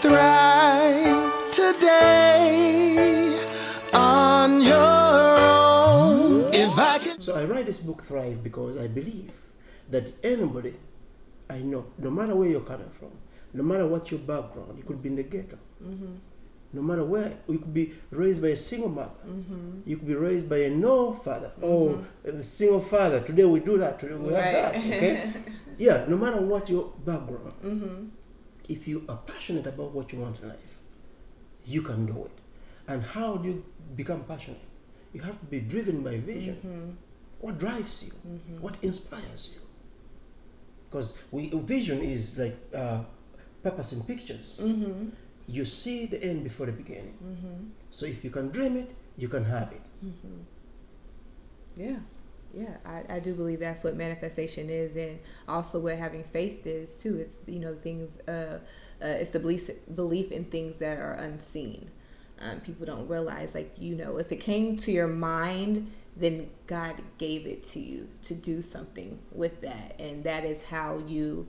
Thrive today on your own. If I can. So I write this book, Thrive, because I believe that anybody I know, no matter where you're coming from, no matter what your background, you could be in the ghetto, no matter where, you could be raised by a single mother, you could be raised by a no father, or a single father. Today we do that, today we have that, okay? Yeah, no matter what your background, if you are passionate about what you want in life, you can do it. And how do you become passionate? You have to be driven by vision. What drives you? What inspires you? Because vision is like purpose in pictures. You see the end before the beginning. So if you can dream it, you can have it. Yeah, I do believe that's what manifestation is, and also what having faith is too. It's things. It's the belief in things that are unseen. People don't realize, if it came to your mind, then God gave it to you to do something with that, and that is how you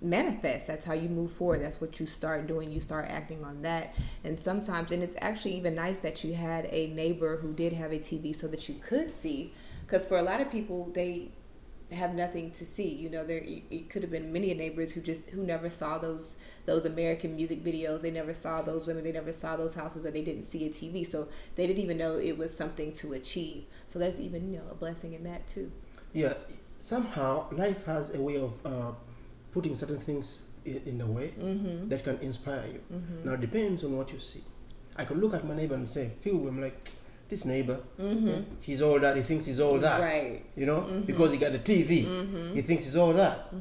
manifest. That's how you move forward. That's what you start doing. You start acting on that. And sometimes, and it's actually even nice that you had a neighbor who did have a TV so that you could see, because for a lot of people, they have nothing to see. It could have been many neighbors who never saw those American music videos. They never saw those women. They never saw those houses, or they didn't see a TV. So they didn't even know it was something to achieve. So there's even a blessing in that too. Yeah, somehow life has a way of putting certain things in a way that can inspire you. Now it depends on what you see. I could look at my neighbor and say, I'm like, this neighbor, he's all that, he thinks he's all that. Right. Because he got the TV, he thinks he's all that.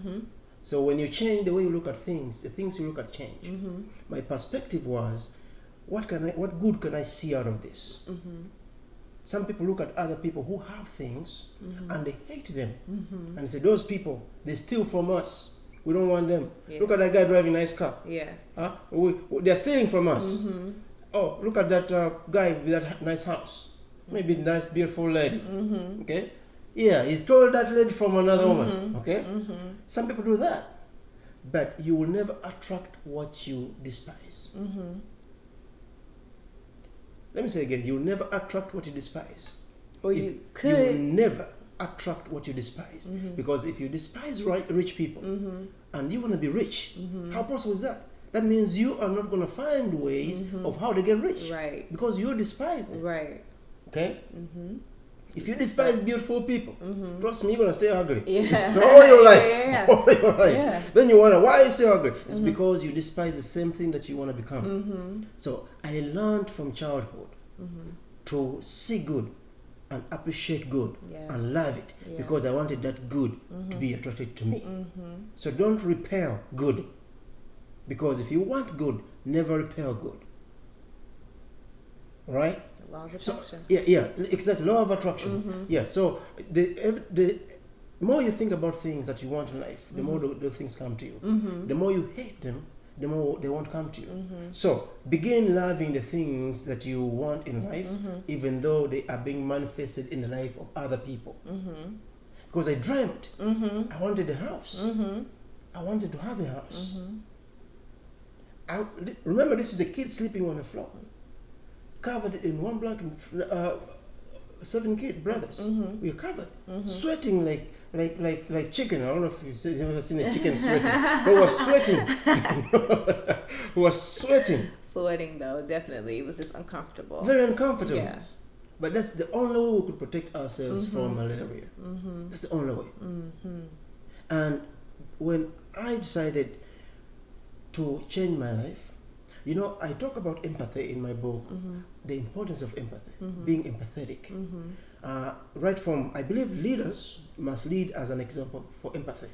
So when you change the way you look at things, the things you look at change. My perspective was, what good can I see out of this? Some people look at other people who have things and they hate them. And they say, those people, they steal from us. We don't want them. Yeah. Look at that guy driving a nice car. Yeah. They're stealing from us. Oh, look at that guy with that nice house. Maybe nice, beautiful lady. Okay? Yeah, he stole that lady from another woman. Okay? Some people do that. But you will never attract what you despise. Let me say again, you will never attract what you despise. Or you could. You will never attract what you despise. Because if you despise rich people and you want to be rich, how possible is that? That means you are not going to find ways of how to get rich. Right. Because you despise them. Right. Okay? If you despise beautiful people, trust me, you're going to stay ugly. Yeah. All your life. Yeah. All your life. Yeah. Then you wonder, why are you so ugly? It's because you despise the same thing that you want to become. So I learned from childhood to see good and appreciate good and love it because I wanted that good to be attracted to me. So don't repel good, because if you want good, never repel good. Right? Law of attraction. So, exactly. Law of attraction. Yeah. So the more you think about things that you want in life, the more those things come to you. The more you hate them, the more they won't come to you. So begin loving the things that you want in life, even though they are being manifested in the life of other people. Because I dreamt, I wanted a house. I wanted to have a house. Remember, this is a kid sleeping on the floor, covered in one blanket. 7 brothers. We were covered, sweating like chicken. I don't know if you've ever seen a chicken sweating, but we were sweating. We were sweating. Sweating, though, definitely. It was just uncomfortable. Very uncomfortable. Yeah. But that's the only way we could protect ourselves from malaria. That's the only way. And when I decided to change my life, I talk about empathy in my book, the importance of empathy, being empathetic. Right from, I believe leaders must lead as an example for empathy.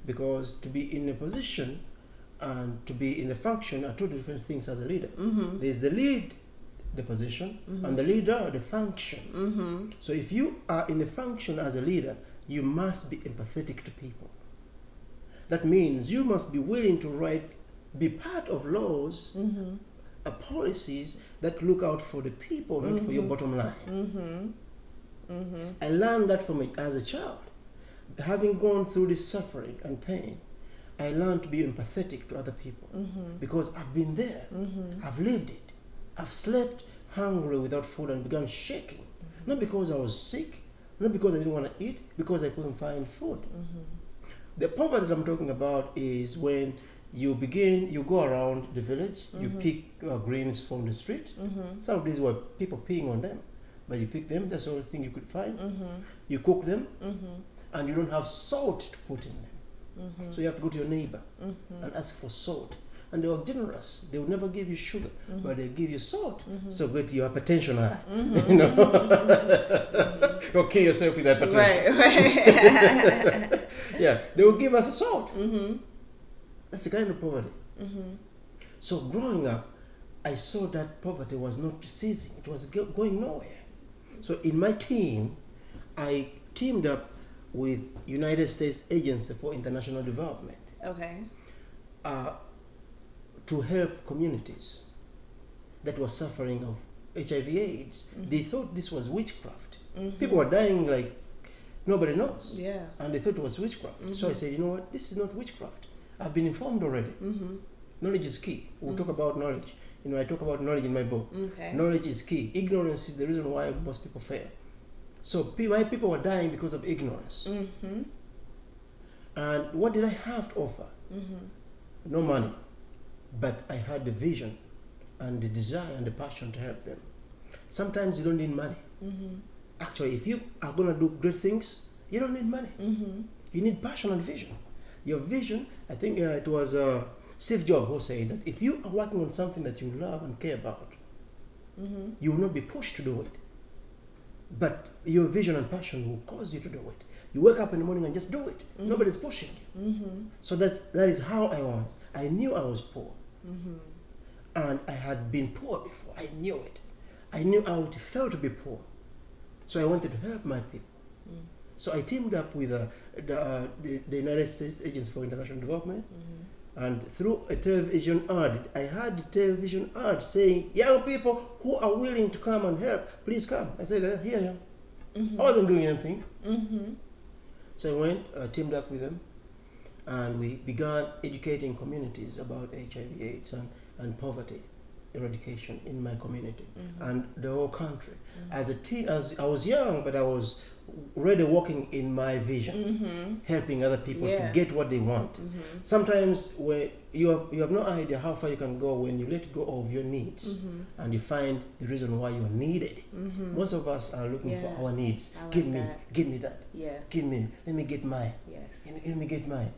Because to be in a position and to be in the function are two different things as a leader. There's the lead, the position, and the leader, the function. So if you are in the function as a leader, you must be empathetic to people. That means you must be willing to be part of laws, policies that look out for the people, not for your bottom line. I learned that as a child. Having gone through this suffering and pain, I learned to be empathetic to other people because I've been there. I've lived it. I've slept hungry without food and began shaking. Not because I was sick, not because I didn't want to eat, because I couldn't find food. The poverty that I'm talking about is when you go around the village, you pick greens from the street. Some of these were people peeing on them, but you pick them, that's the only thing you could find. You cook them, and you don't have salt to put in them. So you have to go to your neighbor and ask for salt. And they were generous. They would never give you sugar, but they give you salt. So get your hypertension high. You know, or kill yourself with hypertension. Right. Yeah, they will give us salt. That's the kind of poverty. So growing up, I saw that poverty was not ceasing. It was going nowhere. So in my team, I teamed up with United States Agency for International Development. Okay. To help communities that were suffering of HIV/AIDS. They thought this was witchcraft. People were dying like nobody knows. Yeah. And they thought it was witchcraft. So I said, you know what, this is not witchcraft. I've been informed already. Knowledge is key. We'll talk about knowledge. You know, I talk about knowledge in my book. Okay. Knowledge is key. Ignorance is the reason why most people fail. So my people were dying because of ignorance. And what did I have to offer? No money. But I had the vision and the desire and the passion to help them. Sometimes you don't need money. Actually, if you are going to do great things, you don't need money. You need passion and vision. Your vision, I think it was Steve Jobs who said that if you are working on something that you love and care about, you will not be pushed to do it. But your vision and passion will cause you to do it. You wake up in the morning and just do it. Nobody's pushing you. So that is how I was. I knew I was poor. And I had been poor before. I knew it. I knew how it felt to be poor. So I wanted to help my people. So I teamed up with the United States Agency for International Development. And through a television ad, I had the television ad saying, young people who are willing to come and help, please come. I said, here I am. I wasn't doing anything. So I went, teamed up with them, and we began educating communities about HIV/AIDS and poverty eradication in my community and the whole country. As I was young, but I was already working in my vision, helping other people to get what they want. Sometimes when you have no idea how far you can go when you let go of your needs and you find the reason why you're needed. Most of us are looking for our needs. Give me that. Give me, let me get mine. Let me get mine.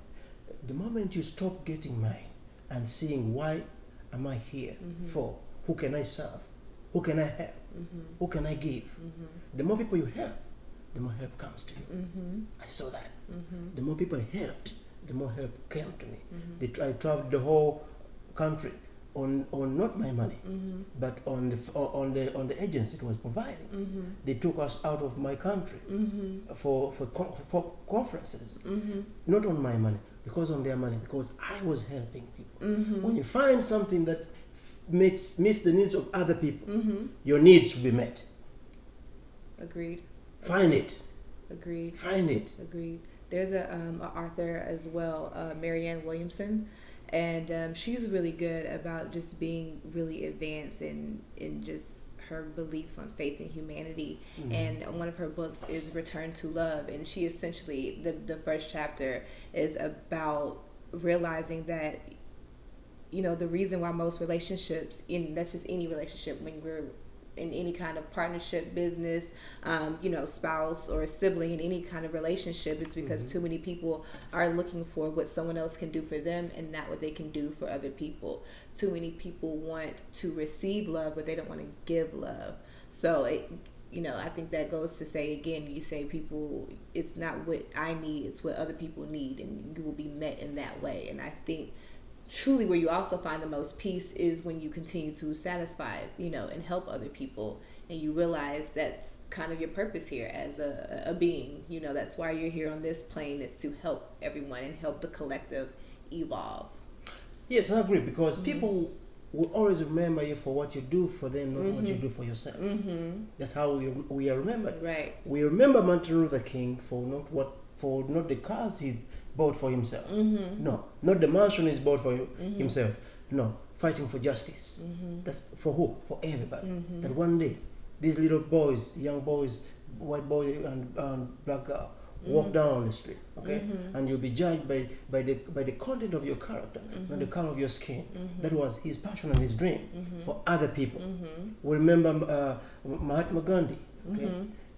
The moment you stop getting mine and seeing why am I here for, who can I serve, who can I help, who can I give, the more people you help, the more help comes to you. I saw that. The more people I helped, the more help came to me. I traveled the whole country on not my money, but on the agency it was providing. They took us out of my country for conferences, not on my money, because on their money, because I was helping people. When you find something that meets the needs of other people, your needs will be met. Agreed. Find it. Agreed. Find it. Agreed. There's a author as well, Marianne Williamson, and she's really good about just being really advanced in just her beliefs on faith and humanity. And one of her books is Return to Love, and she essentially, the first chapter is about realizing that, you know, the reason why most relationships, that's just any relationship, when we're in any kind of partnership, business, you know, spouse or sibling, in any kind of relationship, it's because too many people are looking for what someone else can do for them and not what they can do for other people. Too many people want to receive love, but they don't want to give love. So, you know, I think that goes to say, again, you say people, it's not what I need, it's what other people need, and you will be met in that way. And I think truly where you also find the most peace is when you continue to satisfy, you know, and help other people, and you realize that's kind of your purpose here as a being. You know, that's why you're here on this plane, is to help everyone and help the collective evolve. Yes, I agree, because people will always remember you for what you do for them, not what you do for yourself. That's how we are remembered. Right. We remember Martin Luther King for not the cars he bought for himself. No, not the mansion is bought for himself. No, fighting for justice. That's for who? For everybody. That one day, these little boys, young boys, white boy and black girl, walk down the street, okay, and you'll be judged by the content of your character, not the color of your skin. That was his passion and his dream for other people. We remember Mahatma Gandhi, okay.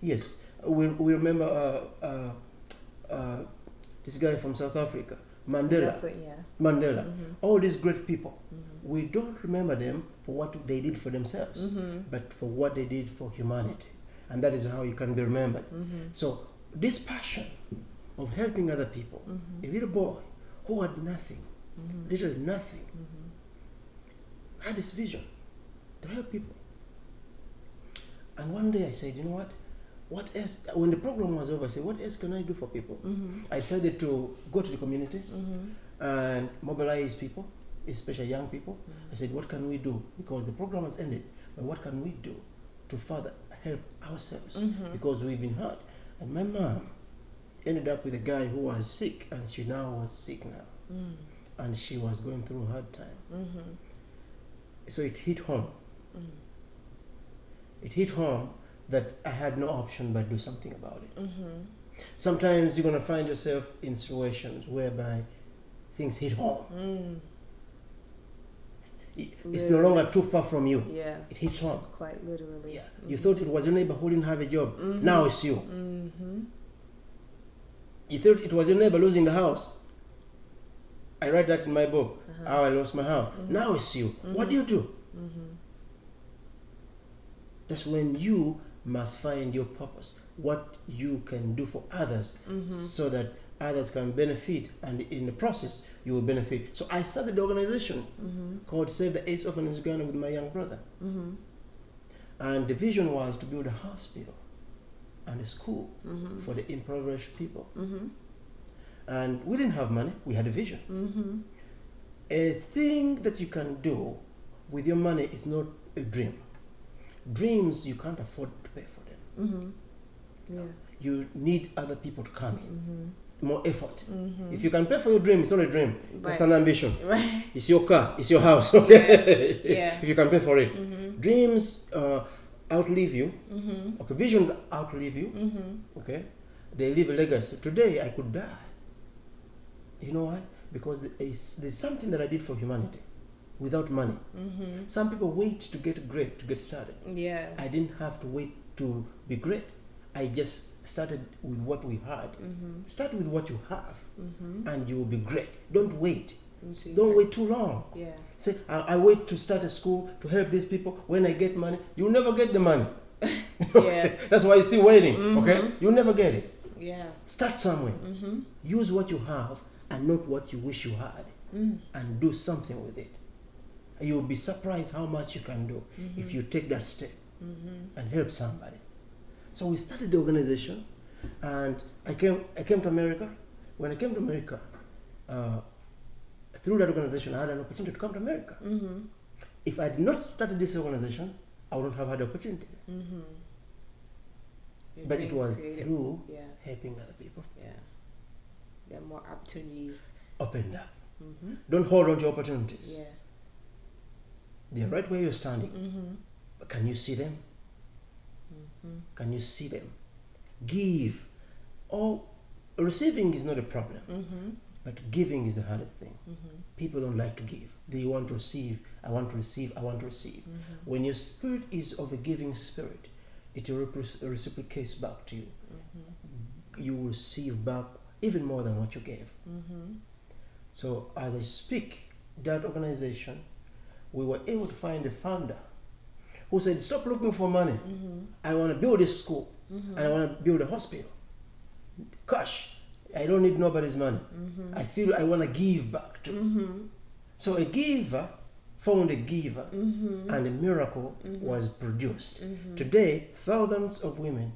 Yes, we remember this guy from South Africa, Mandela. Mandela. All these great people. We don't remember them for what they did for themselves, but for what they did for humanity, and that is how you can be remembered. So this passion of helping other people, a little boy who had nothing, literally nothing, had this vision to help people. And one day I said, you know what else, when the program was over, I said, what else can I do for people? I decided to go to the community and mobilize people, especially young people. I said, what can we do? Because the program has ended, but what can we do to further help ourselves? Because we've been hurt. And my mom ended up with a guy who was sick, and she now was sick now. And she was going through a hard time. So it hit home. It hit home that I had no option but do something about it. Sometimes you're going to find yourself in situations whereby things hit home. It's no longer too far from you. Yeah. It hits home. Quite literally. Yeah. You thought it was your neighbor who didn't have a job. Now it's you. You thought it was your neighbor losing the house. I write that in my book, How I Lost My House. Now it's you. What do? That's when you must find your purpose, what you can do for others, so that others can benefit, and in the process you will benefit. So I started the organization called Save the AIDS Orphanage Ghana with my young brother. And the vision was to build a hospital and a school for the impoverished people. And we didn't have money, we had a vision. A thing that you can do with your money is not a dream. Dreams, you can't afford to pay for them. You need other people to come in. More effort. If you can pay for your dream, it's not a dream. That's an ambition. It's your car, it's your house. If you can pay for it. Dreams outlive you. Okay, visions outlive you. Okay, they leave a legacy. Today I could die. You know why? Because there's something that I did for humanity without money. Some people wait to get great, to get started. I didn't have to wait to be great. I just started with what we had. Start with what you have, and you will be great. Don't wait. Don't wait too long. Say, I wait to start a school to help these people. When I get money, you'll never get the money. Okay? That's why you're still waiting. Okay, you'll never get it. Start somewhere. Use what you have and not what you wish you had, and do something with it. You'll be surprised how much you can do if you take that step and help somebody. So we started the organization, and I came to America. When I came to America, through that organization, I had an opportunity to come to America. If I had not started this organization, I wouldn't have had the opportunity. But it was through helping other people. There are more opportunities. Opened up. Don't hold on to opportunities. They're right where you're standing. But can you see them? Can you see them? Give. Receiving is not a problem, but giving is the hardest thing. People don't like to give. They want to receive. I want to receive. I want to receive. When your spirit is of a giving spirit, it reciprocates back to you. You will receive back even more than what you gave. So as I speak, that organization, we were able to find a founder who said, stop looking for money. I want to build this school, and I want to build a hospital. Cash. I don't need nobody's money. I feel I want to give back to. So a giver found a giver, and a miracle was produced. Today, thousands of women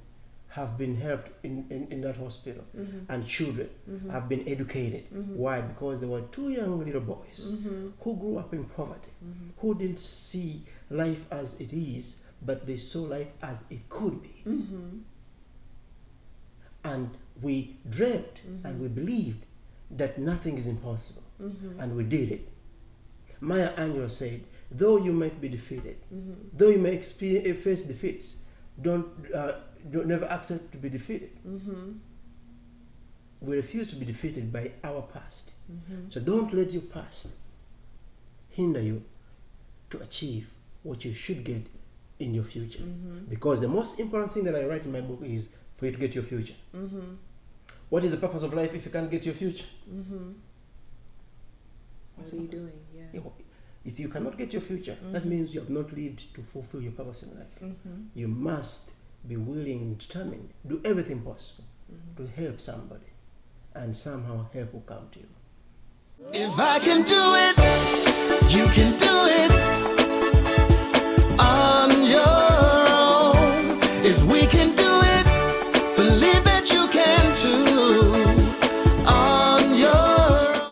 have been helped in that hospital, and children have been educated. Why? Because there were two young little boys who grew up in poverty, who didn't see life as it is, but they saw life as it could be. And we dreamt and we believed that nothing is impossible, and we did it. Maya Angelou said, though you might be defeated, though you may face defeats, don't never accept to be defeated. We refuse to be defeated by our past. So don't let your past hinder you to achieve what you should get in your future. Because the most important thing that I write in my book is for you to get your future. What is the purpose of life if you can't get your future? What are you doing? Yeah. If you cannot get your future, that means you have not lived to fulfill your purpose in life. You must be willing and determined, do everything possible to help somebody, and somehow help will come to you. If I can do